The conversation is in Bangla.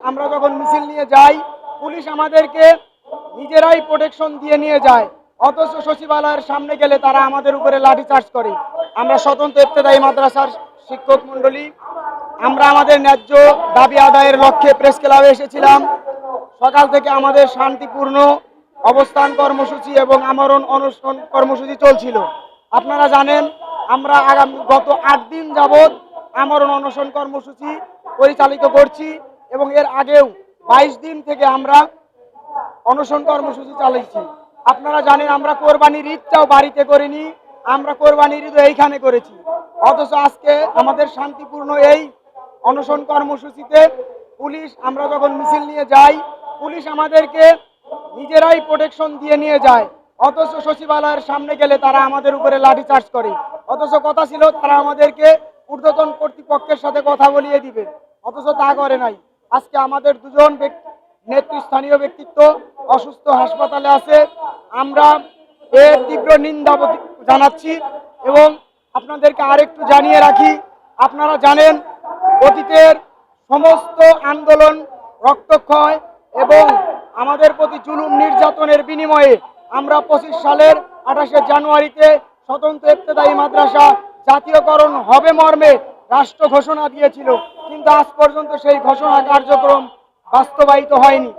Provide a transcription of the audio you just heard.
আমরা যখন মিছিল নিয়ে যাই, পুলিশ আমাদেরকে নিজেরাই প্রোটেকশন দিয়ে নিয়ে যায়, অথচ সচিবালয়ের সামনে গেলে তারা আমাদের উপরে লাঠিচার্জ করে। আমরা স্বতন্ত্র ইবতেদায়ী মাদ্রাসার শিক্ষক মণ্ডলী, আমরা আমাদের ন্যায্য দাবি আদায়ের লক্ষ্যে প্রেস ক্লাবে এসেছিলাম। সকাল থেকে আমাদের শান্তিপূর্ণ অবস্থান কর্মসূচি এবং আমরণ অনশন কর্মসূচি চলছিল। আপনারা জানেন, আমরা গত 8 দিন যাবৎ আমরণ অনশন কর্মসূচি পরিচালিত করছি এবং এর আগেও 22 দিন থেকে আমরা অনশন কর্মসূচি চালাইছি। আপনারা জানেন, আমরা কোরবানির ঈদটাও বাড়িতে করিনি, আমরা কোরবানির ঈদ এইখানে করেছি। অথচ আজকে আমাদের শান্তিপূর্ণ এই অনশন কর্মসূচিতে পুলিশ, আমরা যখন মিছিল নিয়ে যাই, পুলিশ আমাদেরকে নিজেরাই প্রোটেকশন দিয়ে নিয়ে যায়, অথচ সচিবালয়ের সামনে গেলে তারা আমাদের উপরে লাঠিচার্জ করে। অথচ কথা ছিল তারা আমাদেরকে ঊর্ধ্বতন কর্তৃপক্ষের সাথে কথা বলিয়ে দিবে, অথচ তা করে নাই। আজকে আমাদের দুজন নেতৃস্থানীয় ব্যক্তিত্ব অসুস্থ, হাসপাতালে আছে। আমরা এর তীব্র নিন্দা জানাচ্ছি এবং আপনাদেরকে আরেকটু জানিয়ে রাখি, আপনারা জানেন অতীতের সমস্ত আন্দোলন, রক্তক্ষয় এবং আমাদের প্রতি জুলুম নির্যাতনের বিনিময়ে আমরা 25 সালের 28শে জানুয়ারিতে স্বতন্ত্র ইবতেদায়ী মাদ্রাসা জাতীয়করণ হবে মর্মে রাষ্ট্র ঘোষণা দিয়েছিল, কিন্তু আজ পর্যন্ত সেই ঘোষণা কার্যক্রম বাস্তবায়িত হয়নি।